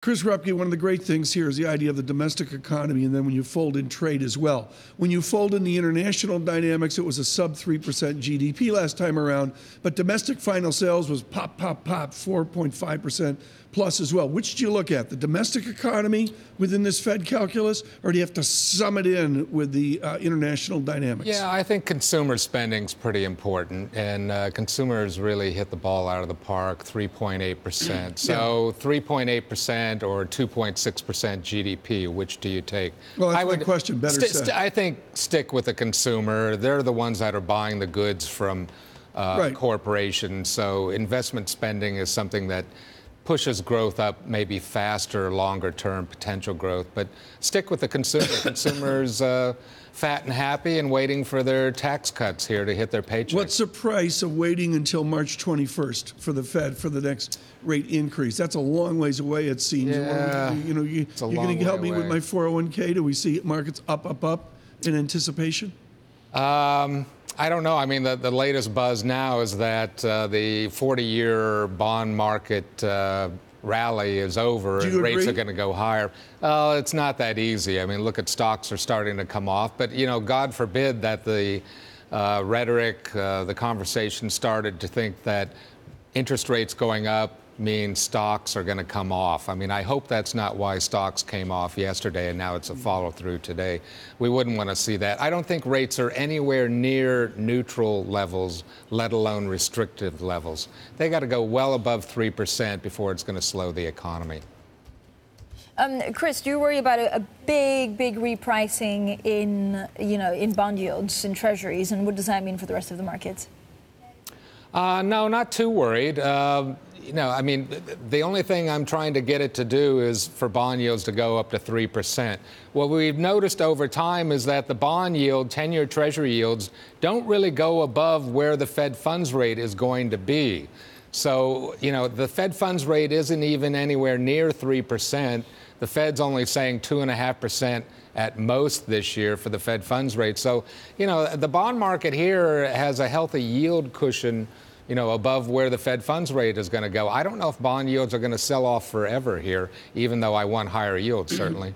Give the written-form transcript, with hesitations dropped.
Chris Rupkey, one of the great things here is the idea of the domestic economy, and then when you fold in trade as well. When you fold in the international dynamics, it was a sub 3% GDP last time around, but domestic final sales was pop, 4.5% plus as well. Which do you look at, the domestic economy within this Fed calculus, or do you have to sum it in with the international dynamics? Yeah, I think consumer spending's pretty important, and consumers really hit the ball out of the park, 3.8%. So 3.8% or 2.6% GDP, which do you take? Well, that's my question, better said. I think stick with the consumer. They're the ones that are buying the goods from corporations, so investment spending is something that pushes growth up, maybe faster, longer-term potential growth. But stick with the consumer. Consumers fat and happy and waiting for their tax cuts here to hit their paycheck. What's the price of waiting until March 21st for the Fed for the next rate increase? That's a long ways away, it seems. Yeah, you're going to help me with my 401k? Do we see markets up in anticipation? I don't know. I mean, the latest buzz now is that the 40-year bond market rally is over and rates are going to go higher. It's not that easy. I mean, look at stocks are starting to come off. But, you know, God forbid that the rhetoric, the conversation started to think that interest rates going up means stocks are going to come off. I mean, I hope that's not why stocks came off yesterday and now it's a follow-through today. We wouldn't want to see that. I don't think rates are anywhere near neutral levels, let alone restrictive levels. They got to go well above 3% before it's going to slow the economy. Chris, do you worry about a big repricing in bond yields, in treasuries, and what does that mean for the rest of the markets? No, not too worried. You know, I mean, the only thing I'm trying to get it to do is for bond yields to go up to 3%. What we've noticed over time is that the bond yield, 10-year Treasury yields, don't really go above where the Fed funds rate is going to be. So, you know, the Fed funds rate isn't even anywhere near 3%. The Fed's only saying 2.5% at most this year for the Fed funds rate. So, you know, the bond market here has a healthy yield cushion, you know, above where the Fed funds rate is going to go. I don't know if bond yields are going to sell off forever here, even though I want higher yields, certainly.